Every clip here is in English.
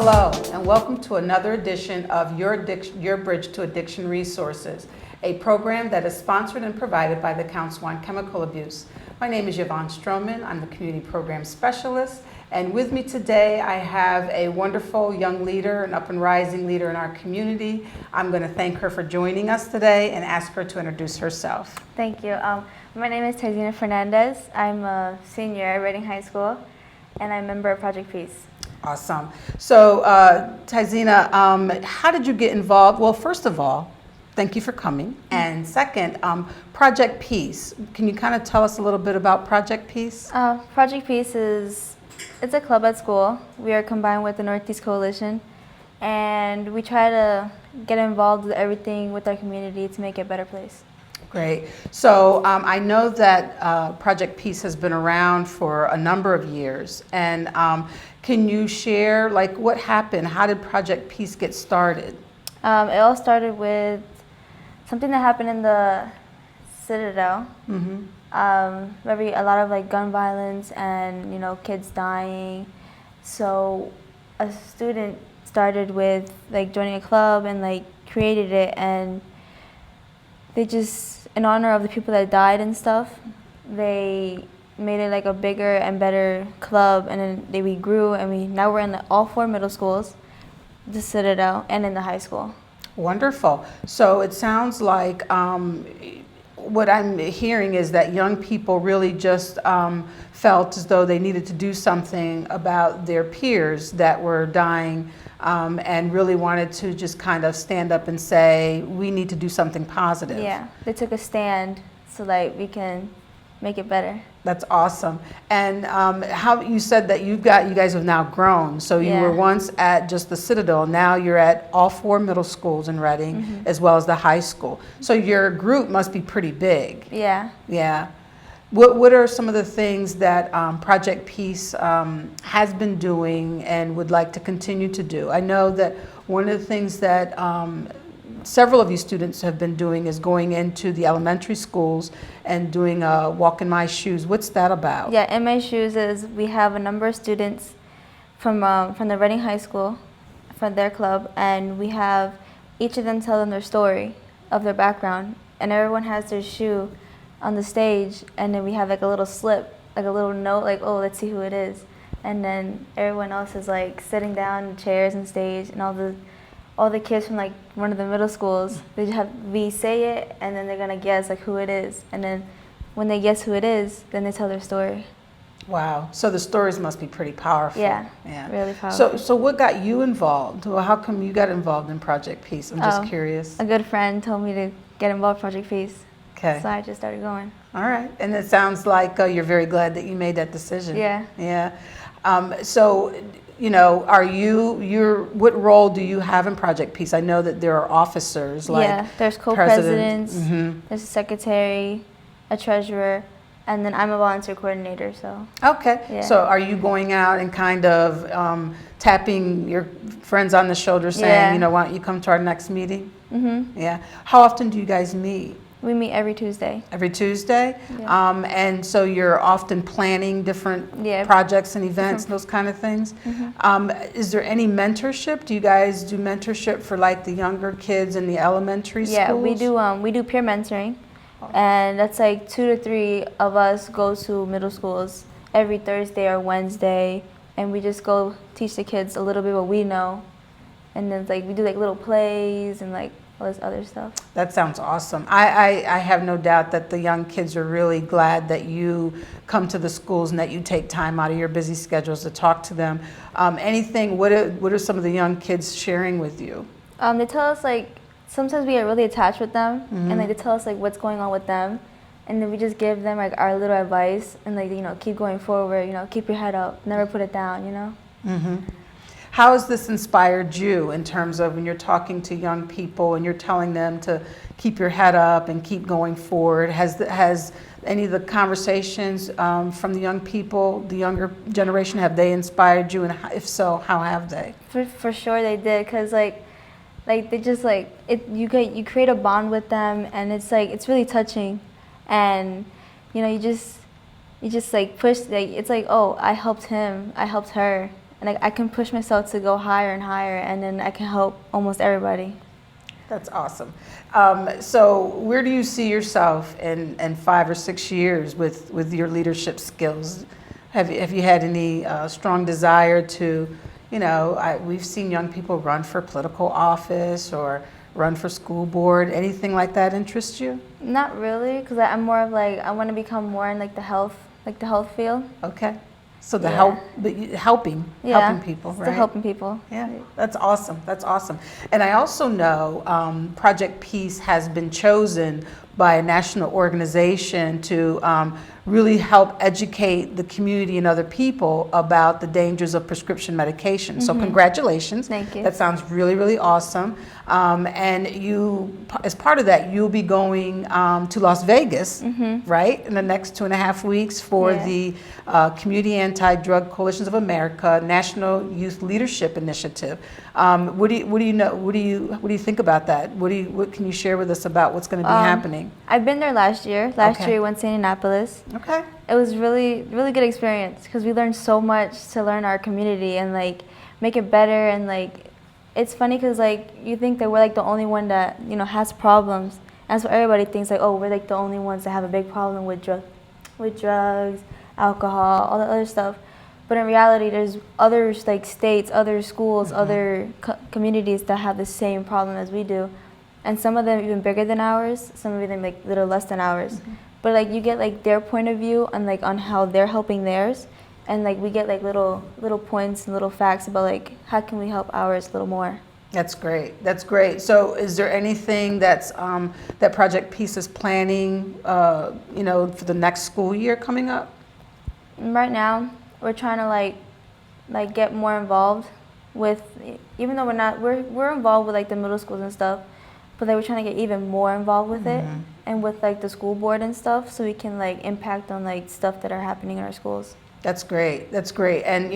Hello, and welcome to another edition of Your Bridge to Addiction Resources, a program that is sponsored and provided by the Council on Chemical Abuse. My name is Yvonne Stroman. I'm the Community Program Specialist, and with me today I have a wonderful young leader, an up and rising leader in our community. I'm going to thank her for joining us today and ask her to introduce herself. Thank you. My name is Tyzehna Fernandez. I'm a senior at Reading High School, and I'm a member of Project Peace. Awesome. So, Tyzehna, how did you get involved? Well, first of all, thank you for coming. And second, Project Peace. Can you kind of tell us a little bit about Project Peace? Project Peace it's a club at school. We are combined with the Northeast Coalition, and we try to get involved with everything with our community to make it a better place. Great. So I know that Project Peace has been around for a number of years, and can you share like what happened? How did Project Peace get started? It all started with something that happened in the Citadel. Mm-hmm. Maybe a lot of like gun violence and kids dying. So a student started with like joining a club and like created it, and they just, in honor of the people that died and stuff, they made it like a bigger and better club, and then we grew, and now we're in all 4 middle schools, the Citadel, and in the high school. Wonderful. So it sounds like what I'm hearing is that young people really just felt as though they needed to do something about their peers that were dying, and really wanted to just kind of stand up and say, we need to do something positive. Yeah, they took a stand so that we can make it better. That's awesome. And how you said that you guys have now grown. So you were once at just the Citadel. Now you're at all 4 middle schools in Reading, mm-hmm. as well as the high school. So your group must be pretty big. Yeah. Yeah. What are some of the things that Project Peace has been doing and would like to continue to do? I know that one of the things that several of you students have been doing is going into the elementary schools and doing a Walk in My Shoes. What's that about? Yeah, In My Shoes is we have a number of students from the Reading High School, from their club, and we have each of them tell them their story of their background, and everyone has their shoe on the stage, and then we have like a little slip, like a little note, like, oh, let's see who it is, and then everyone else is like sitting down in chairs and stage, and all the kids from like one of the middle schools, we say it, and then they're gonna guess like who it is, and then when they guess who it is, then they tell their story. Wow, so the stories must be pretty powerful. Yeah, really powerful. So what got you involved? Well, how come you got involved in Project Peace? I'm just curious. A good friend told me to get involved in Project Peace. Okay. So I just started going. All right, and it sounds like you're very glad that you made that decision. Yeah. Yeah. So, what role do you have in Project Peace? I know that there are officers like there's co-presidents, mm-hmm. there's a secretary, a treasurer, and then I'm a volunteer coordinator. So. Okay. Yeah. So are you going out and kind of tapping your friends on the shoulder, saying, why don't you come to our next meeting? Mm-hmm. Yeah. How often do you guys meet? We meet every Tuesday. Every Tuesday? Yeah. And so you're often planning different projects and events, those kind of things. Mm-hmm. Is there any mentorship? Do you guys do mentorship for like the younger kids in the elementary schools? Yeah, we do peer mentoring, and that's like 2 to 3 of us go to middle schools every Thursday or Wednesday, and we just go teach the kids a little bit what we know, and then like we do like little plays and like all this other stuff. That sounds awesome. I have no doubt that the young kids are really glad that you come to the schools and that you take time out of your busy schedules to talk to them. What are some of the young kids sharing with you? They tell us like sometimes we get really attached with them, mm-hmm. and like they tell us like what's going on with them, and then we just give them like our little advice and like keep going forward, keep your head up, never put it down, Mm-hmm. How has this inspired you in terms of when you're talking to young people and you're telling them to keep your head up and keep going forward? Has any of the conversations from the young people, the younger generation, have they inspired you? And if so, how have they? For sure they did, because like they just like you create a bond with them, and it's really touching, and you just like push, like it's like, oh, I helped him, I helped her, and I can push myself to go higher and higher, and then I can help almost everybody. That's awesome. So where do you see yourself in 5 or 6 years with your leadership skills? Have you had any strong desire to, we've seen young people run for political office or run for school board. Anything like that interest you? Not really, because I'm more of like, I want to become more in like the health field. Okay. So helping people, right? Still helping people. Yeah, that's awesome. That's awesome. And I also know Project Peace has been chosen by a national organization to really help educate the community and other people about the dangers of prescription medication. So congratulations. Thank you. That sounds really, really awesome. And you, as part of that, you'll be going to Las Vegas, right, in the next 2.5 weeks for the Community Anti-Drug Coalitions of America National Youth Leadership Initiative. What do you think about that? What can you share with us about what's going to be happening? I've been there last year. Last year we went to Indianapolis. Okay. It was really, really good experience because we learned so much to learn our community and like make it better. And like, it's funny because like you think that we're like the only one that has problems, and so everybody thinks like, oh, we're like the only ones that have a big problem with drugs, alcohol, all the other stuff. But in reality, there's other like states, other schools, other communities that have the same problem as we do, and some of them even bigger than ours. Some of them like little less than ours. But like you get like their point of view and like on how they're helping theirs, and like we get like little points and little facts about like how can we help ours a little more. That's great. That's great. So is there anything that's that Project Peace is planning for the next school year coming up? Right now we're trying to like get more involved with, even though we're involved with like the middle schools and stuff, but they were trying to get even more involved with it and with like the school board and stuff, so we can like impact on like stuff that are happening in our schools. That's great. That's great. And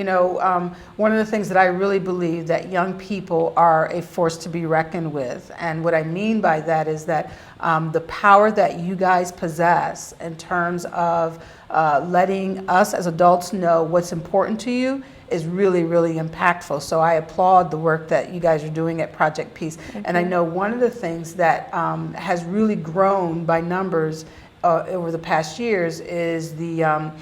one of the things that I really believe that young people are a force to be reckoned with. And what I mean by that is that the power that you guys possess in terms of letting us as adults know what's important to you is really, really impactful. So I applaud the work that you guys are doing at Project Peace. And I know one of the things that has really grown by numbers over the past years is the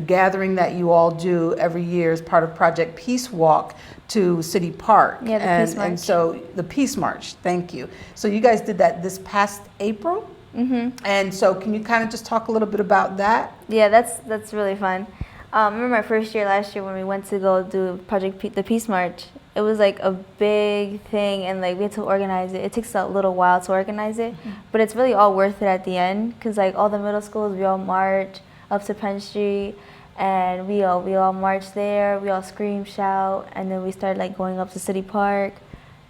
gathering that you all do every year as part of Project Peace Walk to City Park. Yeah, the Peace March. And so the Peace March, thank you. So you guys did that this past April? And so can you kind of just talk a little bit about that? Yeah, that's really fun. I remember my first year last year when we went to go do the Peace March. It was like a big thing, and like we had to organize it. It takes a little while to organize it, but it's really all worth it at the end, because like all the middle schools, we all march up to Penn Street, and we all march there. We all scream, shout, and then we started like going up to City Park,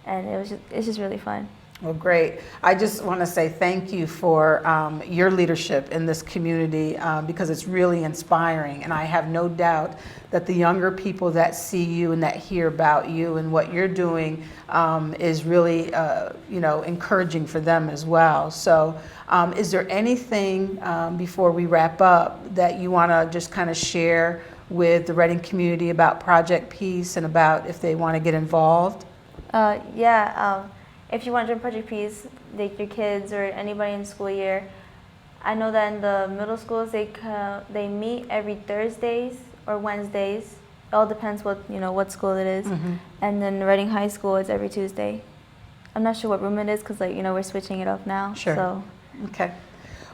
and it's just really fun. Well, great. I just want to say thank you for your leadership in this community because it's really inspiring. And I have no doubt that the younger people that see you and that hear about you and what you're doing is really, encouraging for them as well. So is there anything before we wrap up that you want to just kind of share with the Reading community about Project Peace and about if they want to get involved? If you want to join Project Peace, like your kids or anybody in the school year, I know that in the middle schools they meet every Thursdays or Wednesdays. It all depends what school it is. And then Reading High School is every Tuesday. I'm not sure what room it is because we're switching it up now. Sure. So. Okay.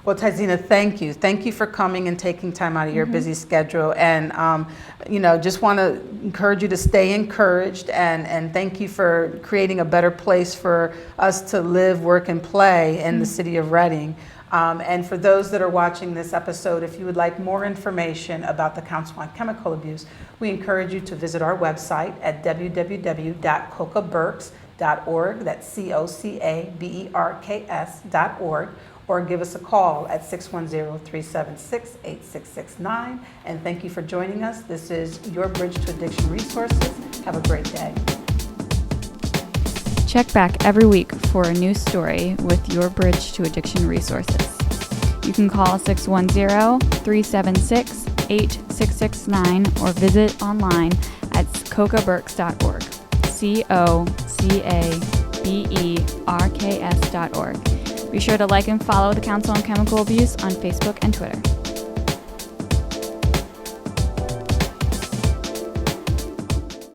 Well, Tyzehna, thank you. Thank you for coming and taking time out of your busy schedule. And, just want to encourage you to stay encouraged. And thank you for creating a better place for us to live, work, and play in the city of Reading. And for those that are watching this episode, if you would like more information about the Council on Chemical Abuse, we encourage you to visit our website at www.cocaberks.org. That's COCABERKS.org. Or give us a call at 610-376-8669. And thank you for joining us. This is Your Bridge to Addiction Resources. Have a great day. Check back every week for a new story with Your Bridge to Addiction Resources. You can call 610-376-8669 or visit online at cocaberks.org. COCABERKS.org. Be sure to like and follow the Council on Chemical Abuse on Facebook and Twitter.